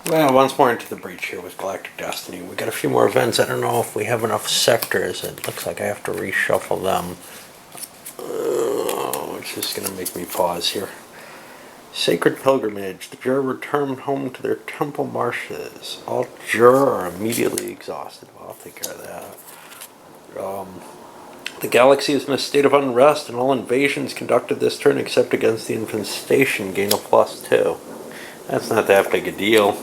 Well, once more into the breach here with Galactic Destiny. We got a few more events. I don't know if we have enough sectors. It looks like I have to reshuffle them. Which is going to make me pause here. Sacred Pilgrimage. The Juror returned home to their temple marshes. All Juror are immediately exhausted. Well, I'll take care of that. The galaxy is in a state of unrest, and all invasions conducted this turn except against the infestation gain a +2. That's not that big a deal.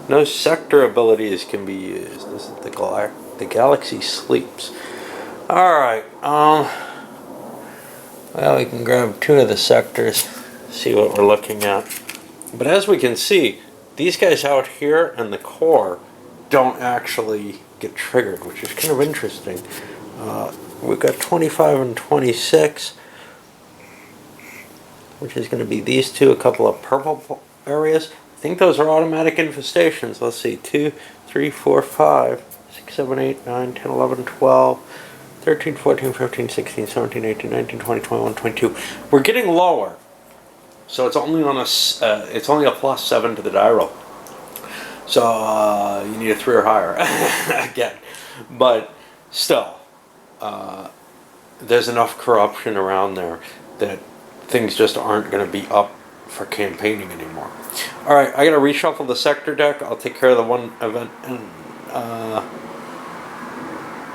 No sector abilities can be used. This is the galaxy sleeps. Alright, well, we can grab 2 of the sectors, see what we're looking at. But as we can see, these guys out here and the core don't actually get triggered, which is kind of interesting. We've got 25 and 26, which is going to be these 2, a couple of purple areas. I think those are automatic infestations. Let's see, 2, 3, 4, 5, 6, 7, 8, 9, 10, 11, 12, 13, 14, 15, 16, 17, 18, 19, 20, 21, 22. We're getting lower, so it's only on it's only a +7 to the die roll. So you need a 3 or higher again, but still, there's enough corruption around there that things just aren't going to be up for campaigning anymore. Alright, I gotta reshuffle the sector deck. I'll take care of the one event, and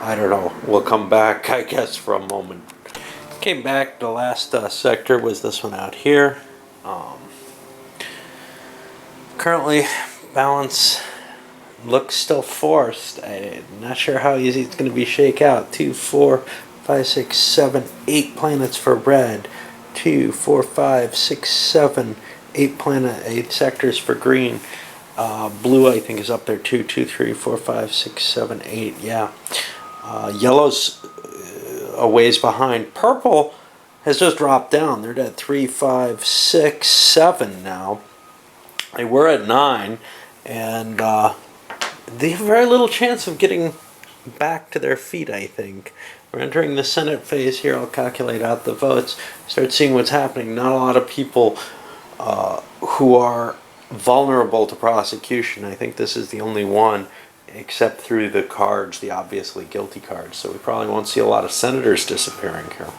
I don't know, we'll come back, I guess, for a moment. Came back, the last sector was this one out here. Currently, balance looks still forced. I'm not sure how easy it's going to be shake out. 2, 4, 5, 6, 7, 8 planets for red. 2, 4, 5, 6, 7, 8 sectors for green. Blue, I think, is up there too. 2, 3, 4, 5, 6, 7, 8. Yeah. Yellow's a ways behind. Purple has just dropped down. They're at 3, 5, 6, 7 now. They were at 9, and they have very little chance of getting back to their feet, I think. We're entering the Senate phase here. I'll calculate out the votes, start seeing what's happening. Not a lot of people who are vulnerable to prosecution. I think this is the only one, except through the cards, the obviously guilty cards. So we probably won't see a lot of senators disappearing here.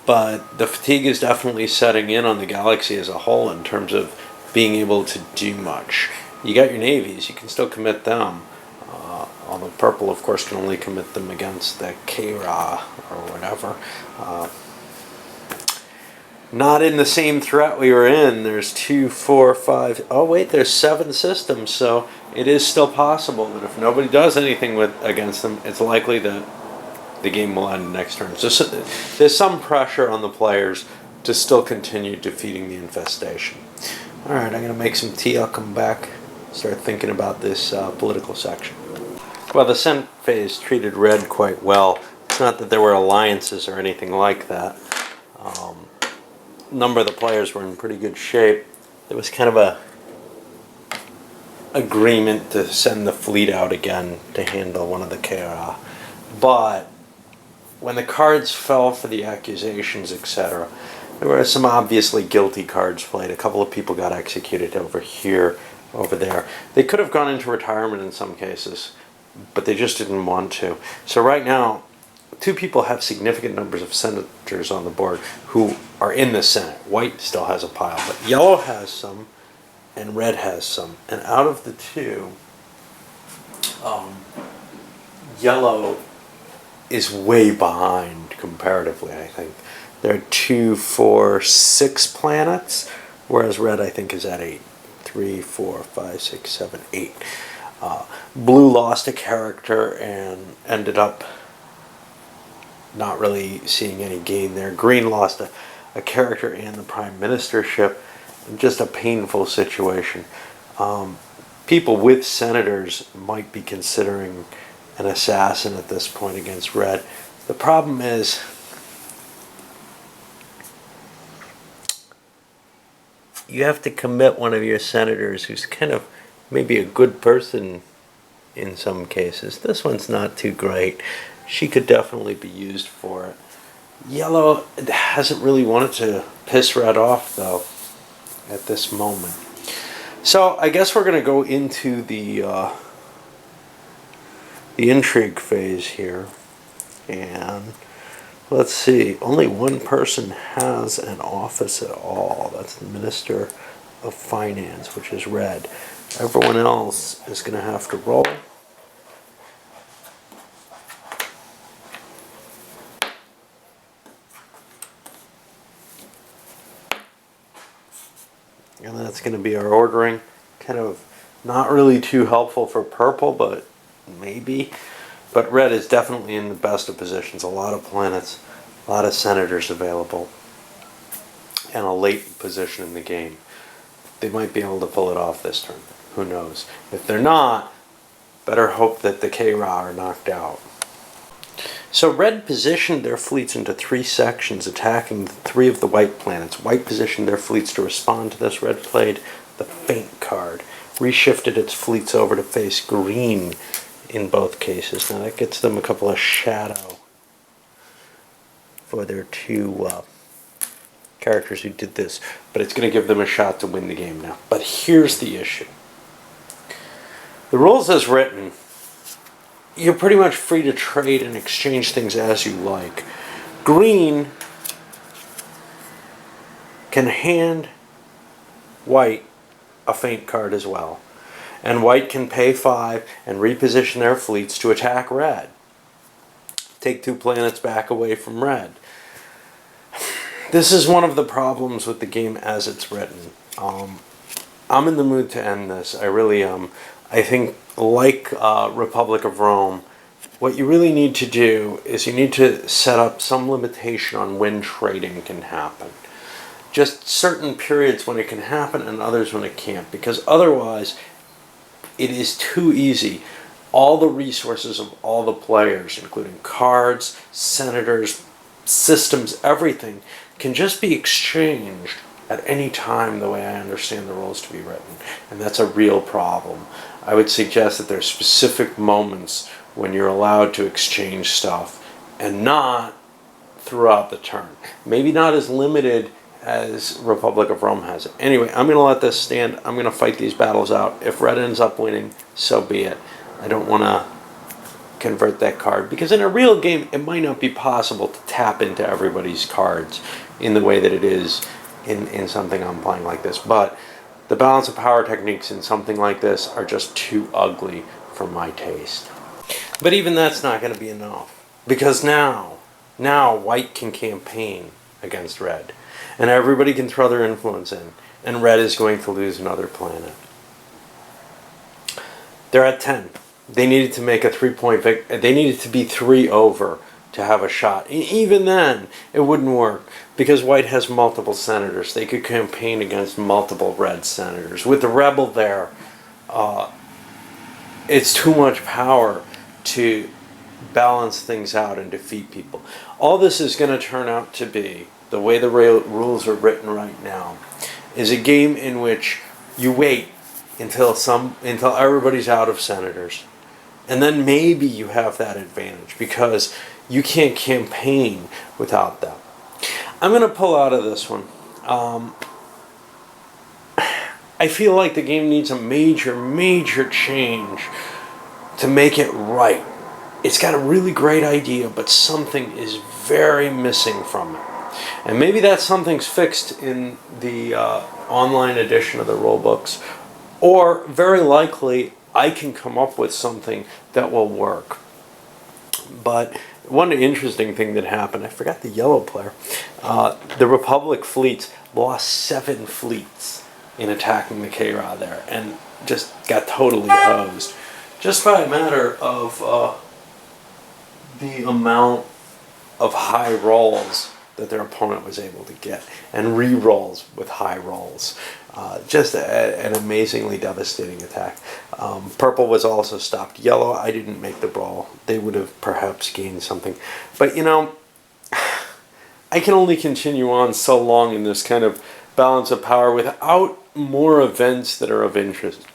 But the fatigue is definitely setting in on the galaxy as a whole in terms of being able to do much. You got your navies, you can still commit them. Although purple, of course, can only commit them against the Kara or whatever. Not in the same threat we were in. There's 2, 4, 5. Oh wait, there's 7 systems, so it is still possible that if nobody does anything against them, it's likely that the game will end next turn. So there's some pressure on the players to still continue defeating the infestation. All right, I'm gonna make some tea. I'll come back, start thinking about this political section. Well, the Senate phase treated red quite well. It's not that there were alliances or anything like that. A number of the players were in pretty good shape. There was kind of a agreement to send the fleet out again to handle one of the Kara. But when the cards fell for the accusations, etc., there were some obviously guilty cards played. A couple of people got executed over here, over there. They could have gone into retirement in some cases, but they just didn't want to. So right now, 2 people have significant numbers of senators on the board who are in the Senate. White still has a pile, but yellow has some, and red has some. And out of the 2, yellow is way behind comparatively, I think. There are 2, 4, 6 planets, whereas red, I think, is at 8. 3, 4, 5, 6, 7, 8. Blue lost a character and ended up not really seeing any gain there. Green lost a character and the prime ministership. Just a painful situation. People with senators might be considering an assassin at this point against red. The problem is you have to commit one of your senators who's kind of maybe a good person in some cases. This one's not too great. She could definitely be used for it. Yellow hasn't really wanted to piss red off, though, at this moment. So I guess we're going to go into the intrigue phase here. And let's see, only one person has an office at all. That's the Minister of Finance, which is red. Everyone else is going to have to roll. And that's going to be our ordering. Kind of not really too helpful for purple, but maybe. But red is definitely in the best of positions. A lot of planets, a lot of senators available, and a late position in the game. They might be able to pull it off this turn. Who knows? If they're not, better hope that the K-Ra are knocked out. So red positioned their fleets into 3 sections, attacking 3 of the white planets. White positioned their fleets to respond to this. Red played the feint card, reshifted its fleets over to face green in both cases. Now that gets them a couple of shadow for their 2 characters who did this, but it's going to give them a shot to win the game now. But here's the issue. The rules as written, you're pretty much free to trade and exchange things as you like. Green can hand white a feint card as well. And white can pay 5 and reposition their fleets to attack red. Take 2 planets back away from red. This is one of the problems with the game as it's written. I'm in the mood to end this. I really am. I think, like Republic of Rome, what you really need to do is you need to set up some limitation on when trading can happen. Just certain periods when it can happen and others when it can't. Because otherwise, it is too easy. All the resources of all the players, including cards, senators, systems, everything, can just be exchanged at any time the way I understand the rules to be written. And that's a real problem. I would suggest that there's specific moments when you're allowed to exchange stuff and not throughout the turn. Maybe not as limited as Republic of Rome has it. Anyway, I'm going to let this stand. I'm going to fight these battles out. If red ends up winning, so be it. I don't want to convert that card, because in a real game it might not be possible to tap into everybody's cards in the way that it is in something I'm playing like this. But the balance of power techniques in something like this are just too ugly for my taste. But even that's not going to be enough, because now white can campaign against red, and everybody can throw their influence in, and red is going to lose another planet. They're at 10. They needed to make a 3-point they needed to be 3 over to have a shot. Even then, it wouldn't work, because white has multiple senators. They could campaign against multiple red senators. With the rebel there, it's too much power to balance things out and defeat people. All this is going to turn out to be, the way the rules are written right now, is a game in which you wait until everybody's out of senators. And then maybe you have that advantage, because you can't campaign without them. I'm going to pull out of this one. I feel like the game needs a major change to make it right. It's got a really great idea, but something is very missing from it. And maybe that something's fixed in the online edition of the rulebooks, or very likely I can come up with something that will work. But one interesting thing that happened, I forgot the yellow player, the Republic fleets lost 7 fleets in attacking the K-Ra there, and just got totally hosed. Just by a matter of the amount of high rolls that their opponent was able to get, and re-rolls with high rolls. Just an amazingly devastating attack. Purple was also stopped. Yellow, I didn't make the brawl. They would have perhaps gained something. But, you know, I can only continue on so long in this kind of balance of power without more events that are of interest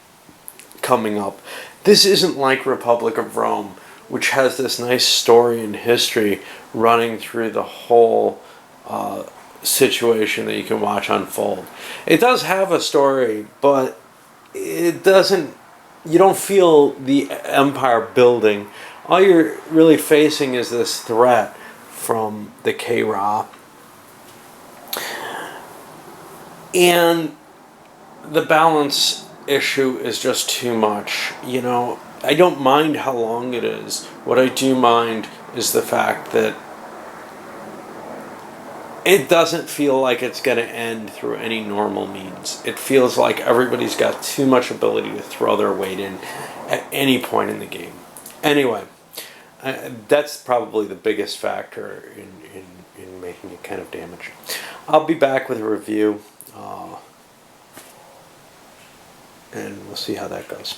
coming up. This isn't like Republic of Rome, which has this nice story and history running through the whole situation that you can watch unfold. It does have a story, but it doesn't, you don't feel the empire building. All you're really facing is this threat from the K-Ra. And the balance issue is just too much. You know, I don't mind how long it is. What I do mind is the fact that it doesn't feel like it's going to end through any normal means. It feels like everybody's got too much ability to throw their weight in at any point in the game. Anyway, that's probably the biggest factor in making it kind of damage. I'll be back with a review, and we'll see how that goes.